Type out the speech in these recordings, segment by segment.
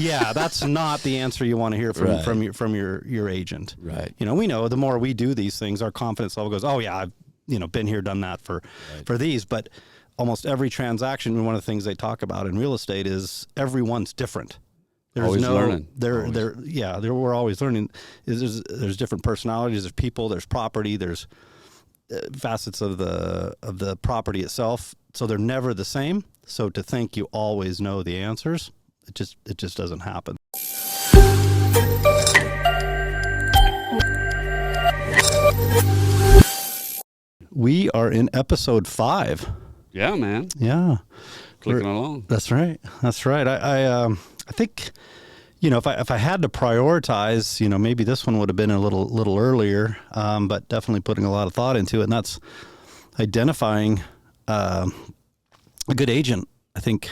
Yeah, that's not the answer you want to hear from your agent. Right. We know the more we do these things, our confidence level goes, oh yeah, I've been here, done that for these. But almost every transaction, one of the things they talk about in real estate is everyone's different. There's always learning. We're always learning. There's different personalities. There's people. There's property. There's facets of the property itself. So they're never the same. So to think you always know the answers, it just doesn't happen. We are in episode 5. Yeah, man. Yeah, Clicking along. That's right. I think, if I had to prioritize, maybe this one would have been a little earlier, but definitely putting a lot of thought into it, and that's identifying a good agent. I think,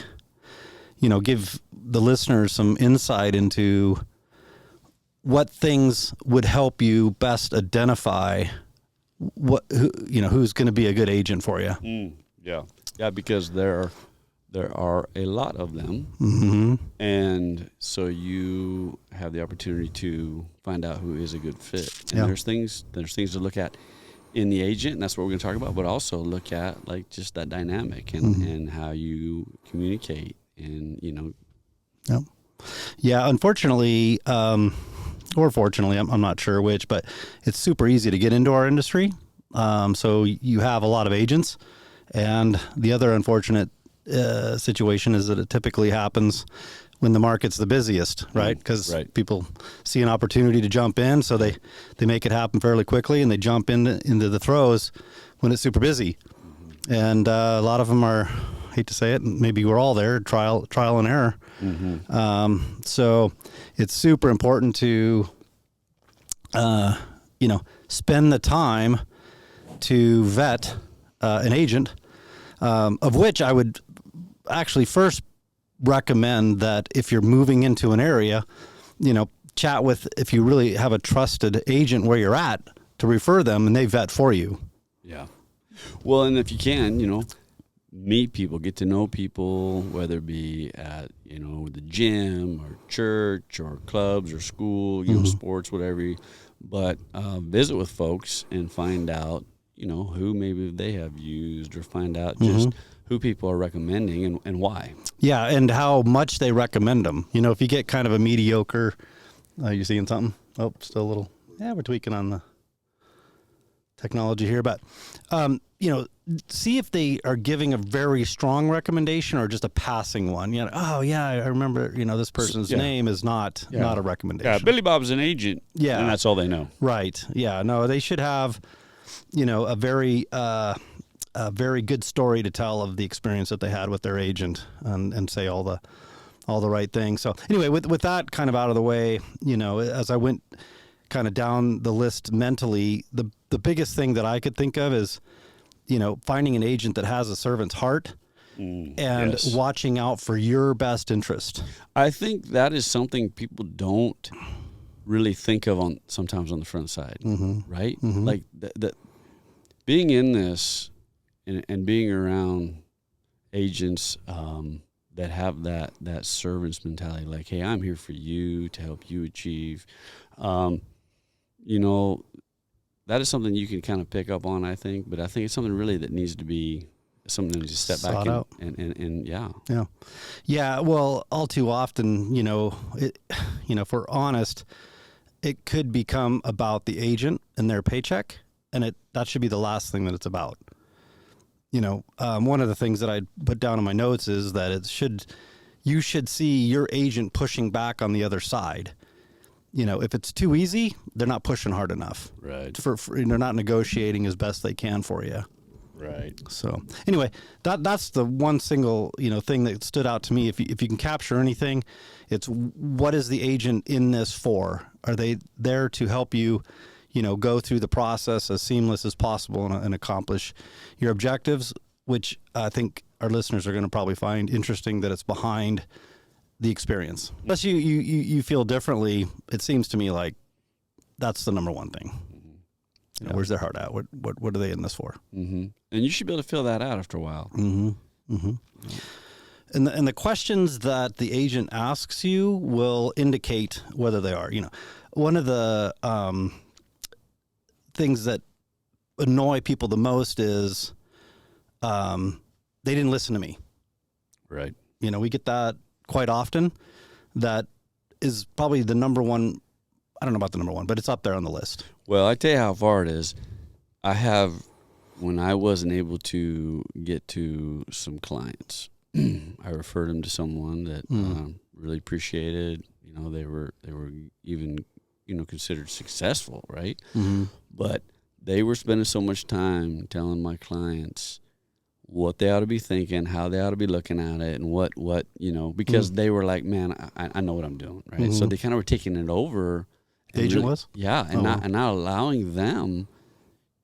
give the listeners some insight into what things would help you best identify who's going to be a good agent for you. Yeah, because there are a lot of them, mm-hmm. and so you have the opportunity to find out who is a good fit. And there's things to look at in the agent, and that's what we're going to talk about. But also look at like just that dynamic and how you communicate, and Yeah. Unfortunately, or fortunately, I'm not sure which, but it's super easy to get into our industry. So you have a lot of agents, and the other unfortunate situation is that it typically happens when the market's the busiest, right? Because people see an opportunity to jump in, so they make it happen fairly quickly, and they jump into the throes when it's super busy. Mm-hmm. And a lot of them are, I hate to say it, maybe we're all there, trial and error. Mm-hmm. So it's super important to, spend the time to vet an agent, of which I would actually first recommend that if you're moving into an area, chat with, if you really have a trusted agent where you're at, to refer them, and they vet for you. Yeah. Well, and if you can, meet people, get to know people, whether it be at, the gym or church or clubs or school, sports, whatever. But visit with folks and find out, who maybe they have used, or find out just who people are recommending and why. Yeah, and how much they recommend them. If you get kind of a mediocre, you seeing something? Oh, still a little. Yeah, we're tweaking on the technology here, but see if they are giving a very strong recommendation or just a passing one. Oh yeah, I remember. This person's name is not a recommendation. Yeah, Billy Bob's an agent. Yeah, and that's all they know. Right. Yeah. No, they should have, a very good story to tell of the experience that they had with their agent, and say all the right things. So anyway, with that kind of out of the way, as I went kind of down the list mentally, the biggest thing that I could think of is, finding an agent that has a servant's heart and watching out for your best interest. I think that is something people don't really think of sometimes on the front side, right? Mm-hmm. Like that being in this and being around agents that have that servant's mentality, like, hey, I'm here for you to help you achieve. That is something you can kind of pick up on, I think. But I think it's something really that needs to be something to step back and yeah. Yeah. Well, all too often, if we're honest, it could become about the agent and their paycheck, and that should be the last thing that it's about. One of the things that I put down in my notes is that you should see your agent pushing back on the other side. If it's too easy, they're not pushing hard enough. Right. They're not negotiating as best they can for you. Right. So anyway, that's the one single, thing that stood out to me. If you can capture anything, it's what is the agent in this for? Are they there to help you, go through the process as seamless as possible and accomplish your objectives, which I think our listeners are going to probably find interesting, that it's behind the experience. Unless you feel differently, it seems to me like that's the number one thing. Mm-hmm. Where's their heart at? What are they in this for? Mm-hmm. And you should be able to fill that out after a while. Mm-hmm. Mm-hmm. And the questions that the agent asks you will indicate whether they are. One of the things that annoy people the most is they didn't listen to me. Right. We get that quite often. That is probably the number one. I don't know about the number one, but it's up there on the list. Well, I tell you how far it is. When I wasn't able to get to some clients, I referred them to someone that really appreciated. They were even considered successful, right? Mm-hmm. But they were spending so much time telling my clients what they ought to be thinking, how they ought to be looking at it, and what because they were like, man, I know what I'm doing, right? Mm-hmm. So they kind of were taking it over. The agent was? Yeah, and not allowing them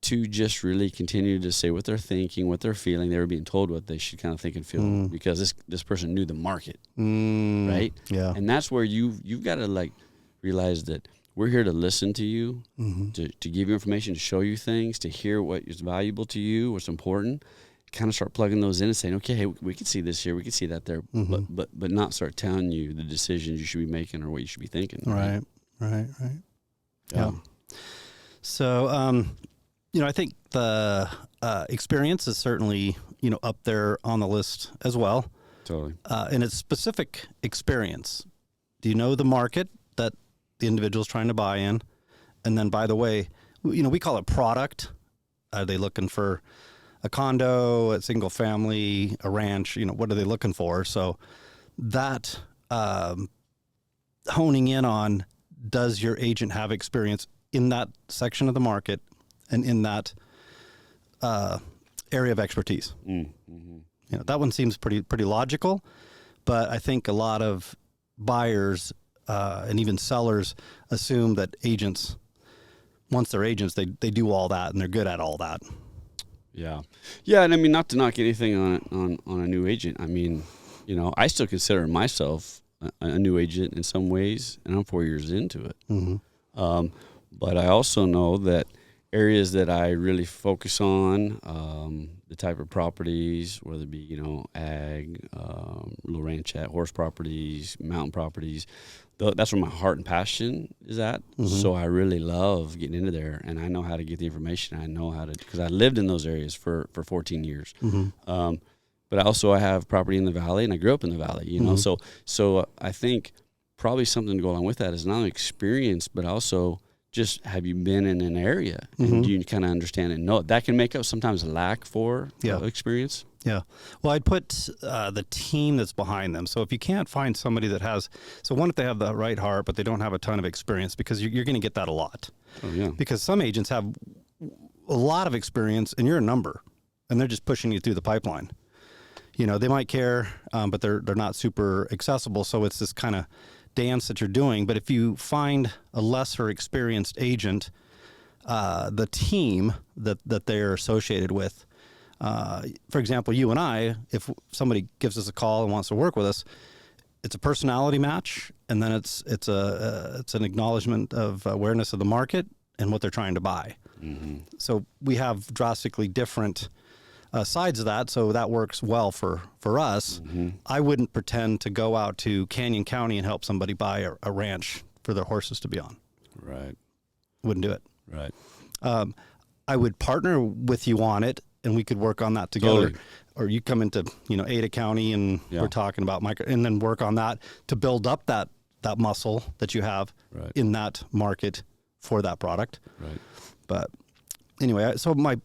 to just really continue to say what they're thinking, what they're feeling. They were being told what they should kind of think and feel because this person knew the market, right? Yeah. And that's where you've got to realize that we're here to listen to you, to give you information, to show you things, to hear what is valuable to you, what's important. Kind of start plugging those in and saying, okay, hey, we can see this here, we can see that there, but not start telling you the decisions you should be making or what you should be thinking. Right. Yeah. So, I think the experience is certainly, up there on the list as well. Totally. And it's specific experience. Do you know the market that the individual's trying to buy in? And then, by the way, we call it product. Are they looking for a condo, a single family, a ranch? What are they looking for? So that honing in on, does your agent have experience in that section of the market and in that area of expertise? Mm-hmm. That one seems pretty logical, but I think a lot of buyers and even sellers assume that agents, once they're agents, they do all that and they're good at all that. Yeah, and I mean, not to knock anything on a new agent. I mean, I still consider myself a new agent in some ways, and I'm 4 years into it. Mm-hmm. But I also know that areas that I really focus on, the type of properties, whether it be, ag, little ranchette, horse properties, mountain properties, that's where my heart and passion is at. Mm-hmm. So I really love getting into there, and I know how to get the information. I know how to, because I lived in those areas for 14 years. Mm-hmm. But I have property in the valley, and I grew up in the valley, Mm-hmm. So I think probably something to go along with that is not only experience, but also just have you been in an area, and Mm-hmm. you kind of understand and know it. That can make up sometimes a lack for experience. Yeah. Well, I'd put the team that's behind them. So if you can't find somebody that has, if they have the right heart, but they don't have a ton of experience, because you're going to get that a lot. Oh, yeah. Because some agents have a lot of experience and you're a number, and they're just pushing you through the pipeline. They might care, but they're not super accessible. So it's this kind of dance that you're doing. But if you find a lesser experienced agent, the team that they're associated with, for example, you and I, if somebody gives us a call and wants to work with us, it's a personality match, and then it's an acknowledgement of awareness of the market and what they're trying to buy. Mm-hmm. So we have drastically different sides of that, so that works well for us. Mm-hmm. I wouldn't pretend to go out to Canyon County and help somebody buy a ranch for their horses to be on. Right. Wouldn't do it. Right. I would partner with you on it, and we could work on that together. Totally. Or you come into Ada County, and we're talking about and then work on that to build up that muscle that you have in that market for that product. Right. But anyway, so my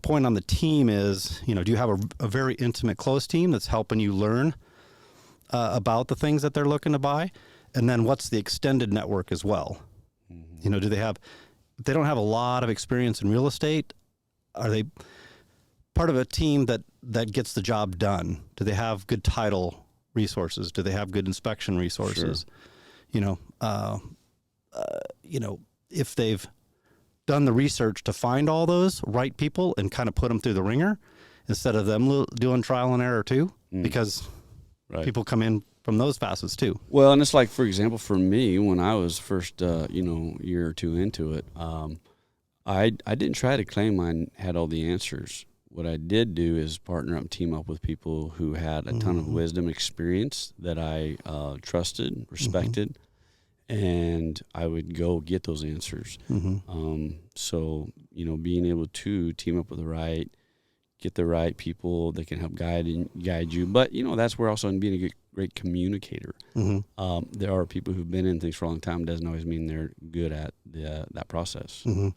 point on the team is, do you have a very intimate, close team that's helping you learn about the things that they're looking to buy? And then what's the extended network as well? Mm-hmm. Do they have, if they don't have a lot of experience in real estate, are they part of a team that gets the job done? Do they have good title resources? Do they have good inspection resources? Sure. If they've done the research to find all those right people and kind of put them through the ringer instead of them doing trial and error too, because people come in from those facets too. Well, and it's like, for example, for me, when I was first, year or two into it, I didn't try to claim I had all the answers what I did do is partner up and team up with people who had a ton of wisdom, experience that I trusted, respected, and I would go get those answers. So, being able to team up with get the right people that can help guide you. But, that's where also in being a great communicator. There are people who've been in things for a long time. Doesn't always mean they're good at that process. Well,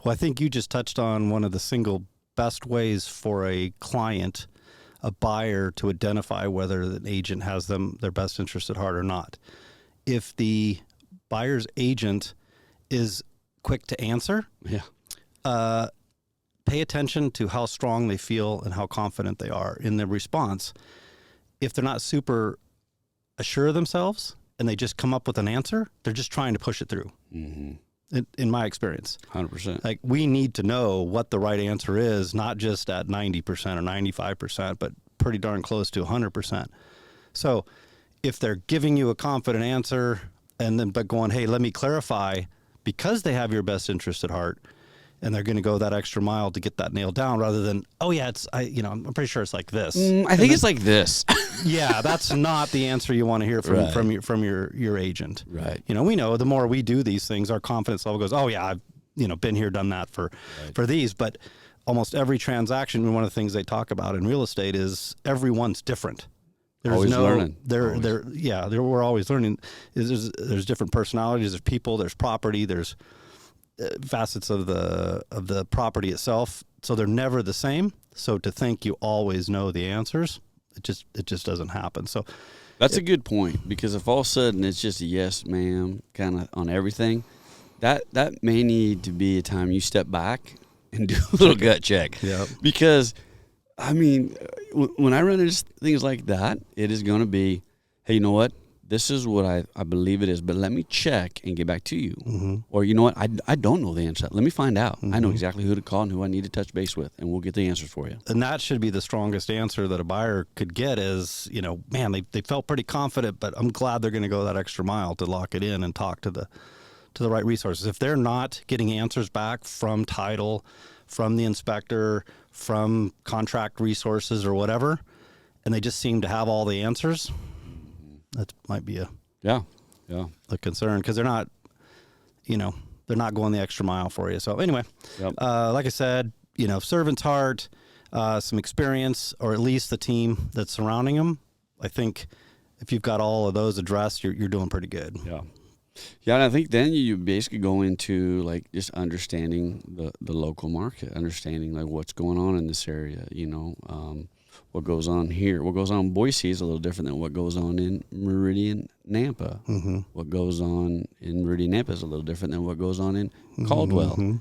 I think you just touched on one of the single best ways for a client, a buyer, to identify whether an agent has their best interest at heart or not. If the buyer's agent is quick to answer, pay attention to how strong they feel and how confident they are in their response. If they're not super assured of themselves and they just come up with an answer, they're just trying to push it through. In my experience, 100%. Like, we need to know what the right answer is, not just at 90% or 95%, but pretty darn close to 100%. So if they're giving you a confident answer but going, hey, let me clarify, because they have your best interest at heart, and they're going to go that extra mile to get that nailed down, rather than, I'm pretty sure it's like this. I think it's like this. Yeah, that's not the answer you want to hear from your agent. Right. We know the more we do these things, our confidence level goes, oh yeah, I've been here, done that for these. But almost every transaction, one of the things they talk about in real estate is everyone's different. There's always learning. We're always learning. There's different personalities. There's people. There's property. There's facets of the property itself. So they're never the same. So to think you always know the answers, it just doesn't happen. So that's a good point, because if all of a sudden it's just a yes, ma'am, kind of on everything, that may need to be a time you step back and do a little gut check. Yeah. Because, when I run into things like that, it is going to be, hey, you know what? This is what I believe it is, but let me check and get back to you. Or, you know what? I don't know the answer. Let me find out. I know exactly who to call and who I need to touch base with, and we'll get the answers for you. And that should be the strongest answer that a buyer could get is, man, they felt pretty confident, but I'm glad they're going to go that extra mile to lock it in and talk to the right resources. If they're not getting answers back from title, from the inspector, from contract resources or whatever, and they just seem to have all the answers, that might be a concern, because they're not going the extra mile for you. So anyway, like I said, servant's heart, some experience, or at least the team that's surrounding them. I think if you've got all of those addressed, you're doing pretty good. Yeah, and I think then you basically go into like just understanding the local market, understanding like what's going on in this area. What goes on here, what goes on in Boise is a little different than what goes on in Meridian, Nampa. What goes on in Meridian, Nampa is a little different than what goes on in Caldwell.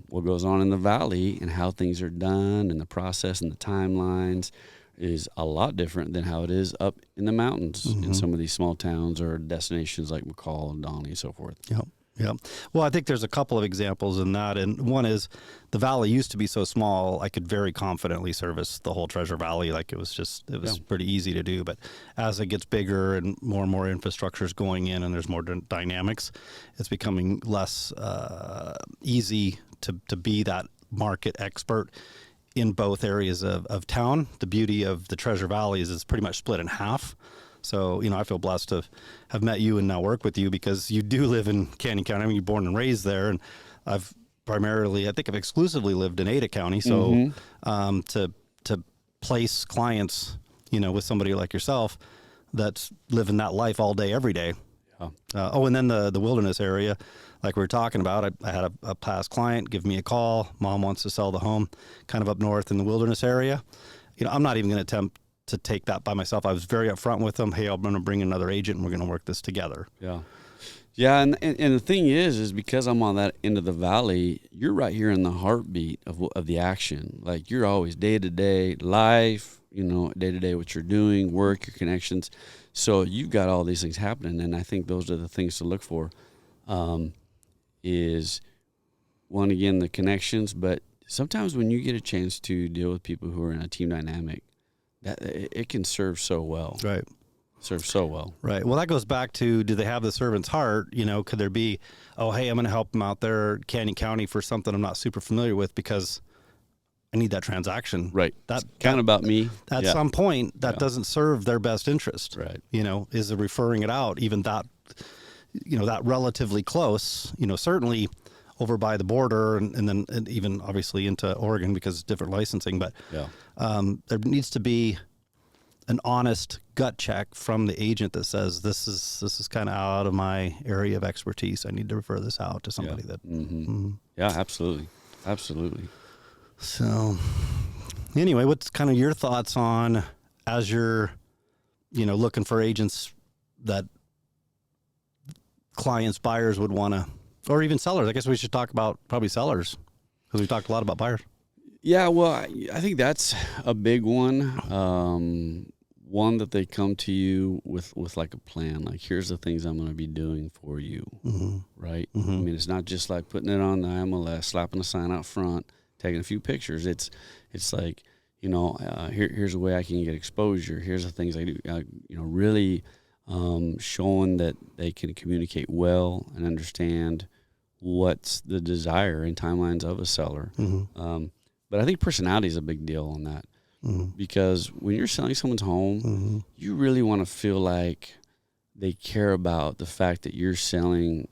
What goes on in the valley and how things are done and the process and the timelines is a lot different than how it is up in the mountains in some of these small towns or destinations like McCall and Donnie and so forth. Yep. Well, I think there's a couple of examples in that. And one is the valley used to be so small, I could very confidently service the whole Treasure Valley. Like it was pretty easy to do. But as it gets bigger and more infrastructure is going in and there's more dynamics, it's becoming less easy to be that market expert in both areas of town. The beauty of the Treasure Valley is it's pretty much split in half. So, I feel blessed to have met you and now work with you, because you do live in Canyon County. You're born and raised there, and I've exclusively lived in Ada County. So, to place clients, with somebody like yourself that's living that life all day, every day. And then the wilderness area, like we were talking about, I had a past client give me a call. Mom wants to sell the home kind of up north in the wilderness area. I'm not even going to attempt to take that by myself. I was very upfront with them. Hey, I'm going to bring another agent and we're going to work this together. Yeah. And the thing is because I'm on that end of the valley, you're right here in the heartbeat of the action. Like you're always day to day life, day to day what you're doing, work, your connections. So you've got all these things happening. And I think those are the things to look for, is one, again, the connections, but sometimes when you get a chance to deal with people who are in a team dynamic, that it can serve so well. Right. Serve so well. Right. Well, that goes back to, do they have the servant's heart? Could there be, oh, hey, I'm going to help them out there, Canyon County, for something I'm not super familiar with, because I need that transaction. Right. That kind of about me. At Yeah. some point, that doesn't serve their best interest. Right. Is the referring it out, even that, that relatively close, certainly over by the border and then even obviously into Oregon because it's different licensing. But there needs to be an honest gut check from the agent that says, this is kind of out of my area of expertise. I need to refer this out to somebody that. Yeah, absolutely. Absolutely. So anyway, what's kind of your thoughts on, as you're, looking for agents that clients, buyers would want to, or even sellers? I guess we should talk about probably sellers because we talked a lot about buyers. Yeah, well, I think that's a big one. One that they come to you with like a plan, like here's the things I'm going to be doing for you, right? I mean, it's not just like putting it on the MLS, slapping a sign out front, taking a few pictures. It's like, here's a way I can get exposure. Here's the things I do. Really showing that they can communicate well and understand what's the desire and timelines of a seller. But I think personality is a big deal on that. Because when you're selling someone's home, you really want to feel like they care about the fact that you're selling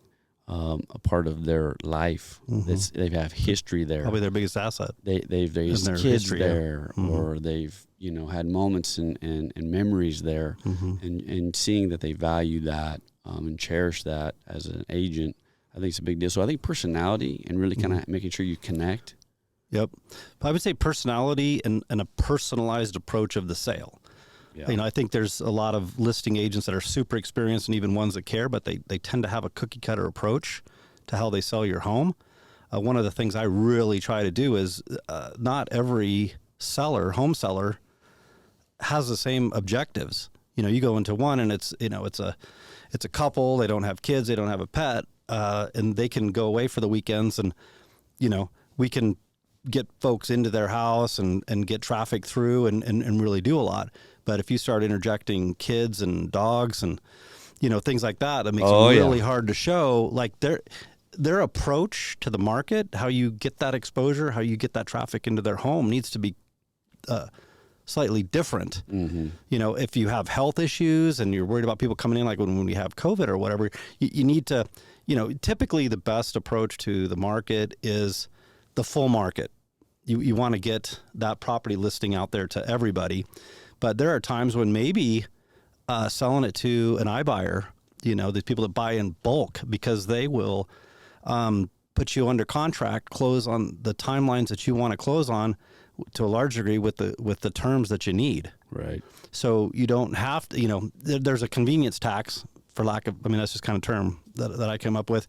a part of their life. They have history there. Probably their biggest asset. They've raised kids history, there, or they've had moments and memories there, and seeing that they value that and cherish that as an agent, I think it's a big deal. So I think personality and really kind of making sure you connect. Yep. I would say personality and a personalized approach of the sale. Yeah. I think there's a lot of listing agents that are super experienced and even ones that care, but they tend to have a cookie cutter approach to how they sell your home. One of the things I really try to do is not every home seller has the same objectives. You go into one and it's a couple, they don't have kids, they don't have a pet, and they can go away for the weekends and, we can get folks into their house and get traffic through and really do a lot. But if you start interjecting kids and dogs and, things like that, it makes it really hard to show. Like their approach to the market, how you get that exposure, how you get that traffic into their home needs to be slightly different. If you have health issues and you're worried about people coming in, like when we have COVID or whatever, you need to, typically the best approach to the market is the full market. You want to get that property listing out there to everybody. But there are times when maybe selling it to an iBuyer, the people that buy in bulk, because they will put you under contract, close on the timelines that you want to close on to a large degree with the terms that you need. Right. So you don't have to, there's a convenience tax, for lack of, that's just kind of term that I came up with,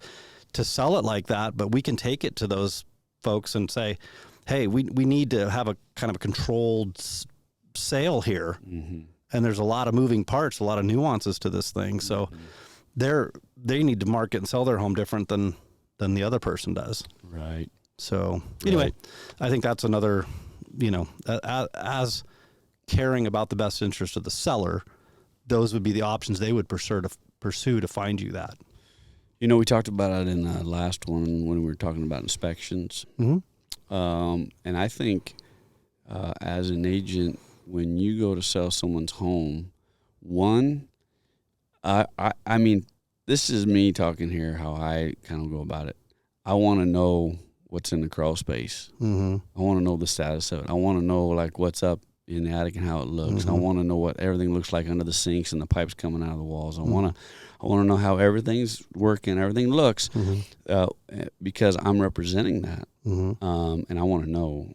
to sell it like that. But we can take it to those folks and say, hey, we need to have a kind of a controlled sale here. And there's a lot of moving parts, a lot of nuances to this thing. So they need to market and sell their home different than the other person does. Right. So anyway, I think that's another, as caring about the best interest of the seller, those would be the options they would pursue to find you that. We talked about it in the last one when we were talking about inspections. And I think as an agent, when you go to sell someone's home, I mean, this is me talking here, how I kind of go about it. I want to know what's in the crawl space. I want to know the status of it. I want to know like what's up in the attic and how it looks. I want to know what everything looks like under the sinks and the pipes coming out of the walls. I want to know how everything's working, everything looks, because I'm representing that, and I want to know,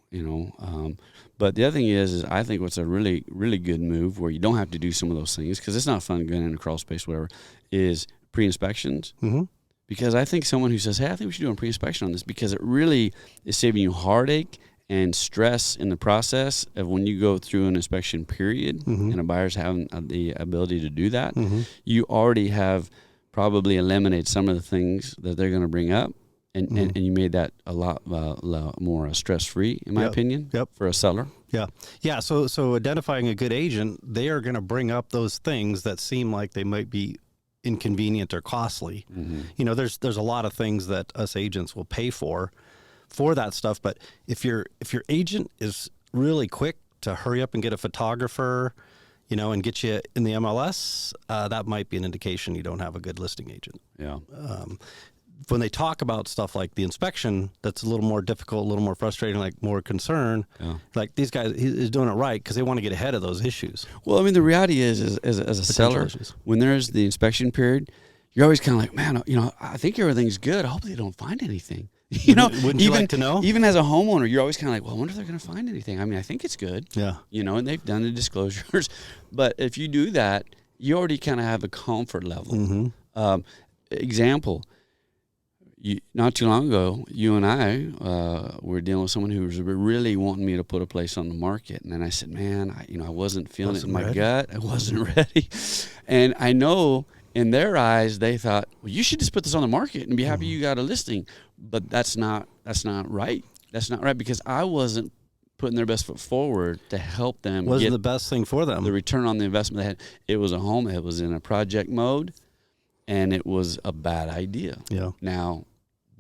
But the other thing is I think what's a really, really good move where you don't have to do some of those things because it's not fun going in a crawl space, whatever, is pre-inspections. Because I think someone who says, hey, I think we should do a pre-inspection on this because it really is saving you heartache and stress in the process of when you go through an inspection period and a buyer's having the ability to do that, you already have probably eliminated some of the things that they're going to bring up and you made that a lot more stress-free, in my opinion, for a seller. Yeah. So identifying a good agent, they are going to bring up those things that seem like they might be inconvenient or costly. There's a lot of things that us agents will pay for, for that stuff. But if your agent is really quick to hurry up and get a photographer, and get you in the MLS, that might be an indication you don't have a good listing agent. Yeah. When they talk about stuff like the inspection, that's a little more difficult, a little more frustrating, like more concern. Yeah. Like these guys is doing it right because they want to get ahead of those issues. Well, I mean, the reality is as a seller, issues. when there's the inspection period, you're always kind of like, man, I think everything's good. I hope they don't find anything. Wouldn't you like to know? Even as a homeowner, you're always kind of like, well, I wonder if they're going to find anything. I mean, I think it's good. Yeah. And they've done the disclosures. But if you do that, you already kind of have a comfort level. Mm-hmm. Example, not too long ago, you and I were dealing with someone who was really wanting me to put a place on the market. And then I said, man, I wasn't feeling it in my gut. I wasn't ready. And I know in their eyes, they thought, well, you should just put this on the market and be happy you got a listing. But that's not right. That's not right because I wasn't putting their best foot forward to help them Wasn't the best thing for them. The return on the investment they had. It was a home. It was in a project mode, and it was a bad idea. Yeah. Now,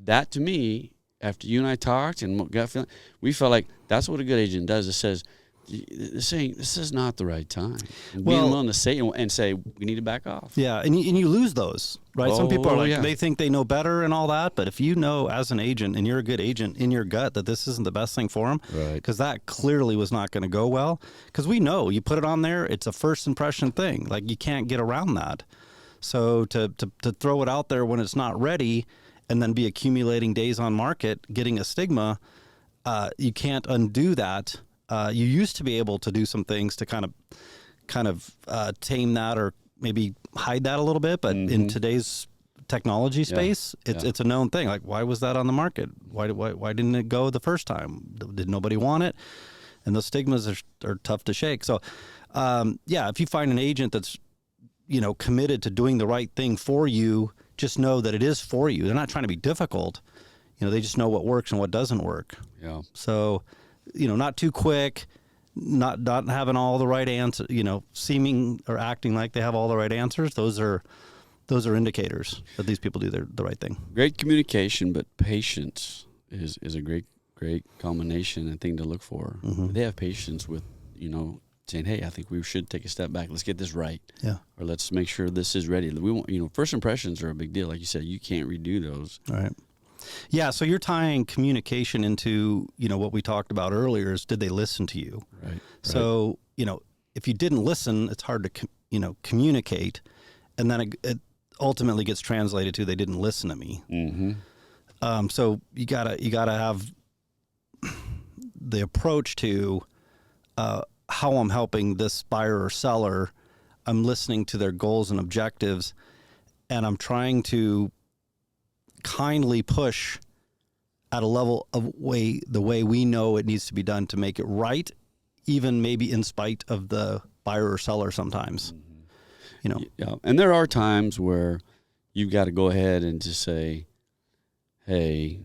that to me, after you and I talked and got feeling, we felt like that's what a good agent does. It says, this is not the right time. And being willing to say and say we need to back off. Yeah, and you lose those, right? Some people are like they think they know better and all that, but if you know as an agent and you're a good agent in your gut that this isn't the best thing for them, right? Because that clearly was not going to go well. Because we know you put it on there, it's a first impression thing. Like you can't get around that. So to throw it out there when it's not ready, and then be accumulating days on market, getting a stigma, you can't undo that. You used to be able to do some things to kind of tame that or maybe hide that a little bit, but in today's technology space, it's a known thing. Like, why was that on the market? Why didn't it go the first time? Did nobody want it? And those stigmas are tough to shake. So, if you find an agent that's committed to doing the right thing for you, just know that it is for you. They're not trying to be difficult. They just know what works and what doesn't work. Yeah. So, not too quick, not having all the right answers, seeming or acting like they have all the right answers. Those are indicators that these people do the right thing. Great communication, but patience is a great combination and thing to look for. Mm-hmm. They have patience with, saying, hey, I think we should take a step back. Let's get this right. Yeah. Or let's make sure this is ready. We want, first impressions are a big deal. Like you said, you can't redo those. All right. Yeah. So you're tying communication into, what we talked about earlier is did they listen to you? Right. So, if you didn't listen, it's hard to, communicate. And then it ultimately gets translated to they didn't listen to me. Mm-hmm. So you gotta have the approach to, how I'm helping this buyer or seller. I'm listening to their goals and objectives, and I'm trying to kindly push at a level of the way we know it needs to be done to make it right, even maybe in spite of the buyer or seller sometimes. Mm-hmm. Yeah, and there are times where you've got to go ahead and just say, hey,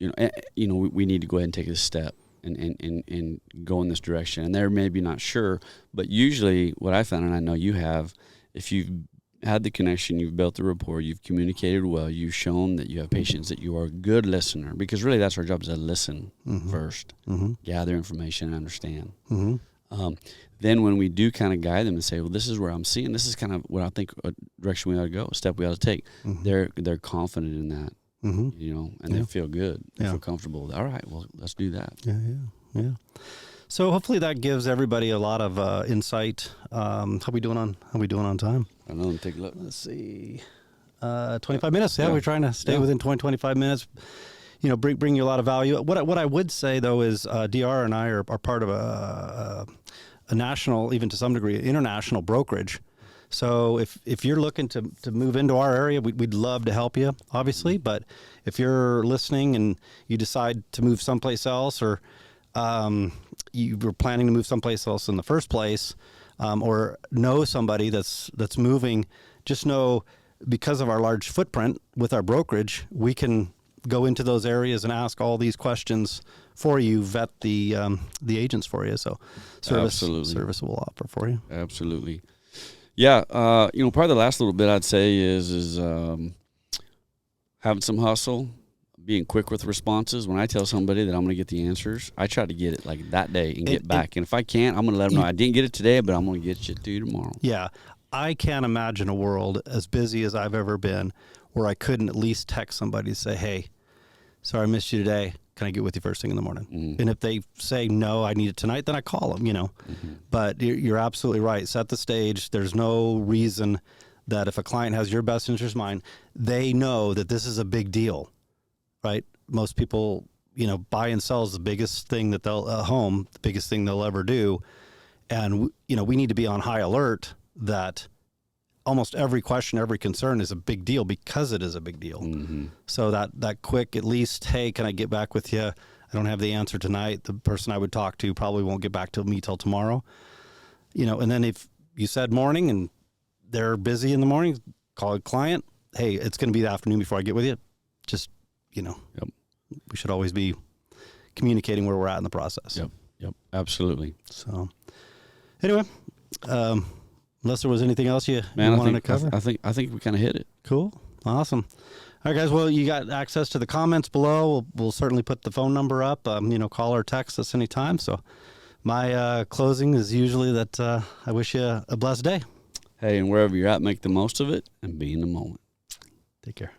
we need to go ahead and take this step. And go in this direction. And they're maybe not sure, but usually what I found, and I know you have, if you've had the connection, you've built the rapport, you've communicated well, you've shown that you have patience, that you are a good listener, because really that's our job, is to listen first, gather information and understand. Then when we do kind of guide them and say, well, this is where I'm seeing, this is kind of what I think a direction we ought to go, a step we ought to take, they're confident in that. And they feel good. They feel comfortable. All right, well, let's do that. Yeah. So hopefully that gives everybody a lot of insight. How we doing on time? I don't know. Take a look. Let's see. 25 minutes. Yeah, we're trying to stay within 25 minutes. Bring you a lot of value. What I would say though is DR and I are part of a national, even to some degree, international brokerage. So if you're looking to move into our area, we'd love to help you, obviously. But if you're listening and you decide to move someplace else, or you were planning to move someplace else in the first place, or know somebody that's moving, just know because of our large footprint with our brokerage, we can go into those areas and ask all these questions for you, vet the agents for you. So service will offer for you. Absolutely. Yeah, probably the last little bit I'd say is having some hustle, being quick with responses. When I tell somebody that I'm going to get the answers, I try to get it like that day and get back. And if I can't, I'm going to let them know I didn't get it today, but I'm going to get you to you tomorrow. Yeah. I can't imagine a world as busy as I've ever been where I couldn't at least text somebody to say, hey, sorry I missed you today. Can I get with you first thing in the morning? Mm-hmm. And if they say, no, I need it tonight, then I call them, Mm-hmm. But you're absolutely right. Set the stage. There's no reason that if a client has your best interest in mind, they know that this is a big deal, right? Most people, buy and sell is the biggest thing that the biggest thing they'll ever do. And, we need to be on high alert that almost every question, every concern is a big deal because it is a big deal. Mm-hmm. So that quick, at least, hey, can I get back with you? I don't have the answer tonight. The person I would talk to probably won't get back to me till tomorrow. And then if you said morning and they're busy in the morning, call a client. Hey, it's going to be the afternoon before I get with you. Just, Yep. We should always be communicating where we're at in the process. Yep. Absolutely. So anyway, unless there was anything else you wanted to cover. I think we kind of hit it. Cool. Awesome. All right, guys. Well, you got access to the comments below. We'll certainly put the phone number up. Call or text us anytime. So my closing is usually that I wish you a blessed day. Hey, and wherever you're at, make the most of it and be in the moment. Take care.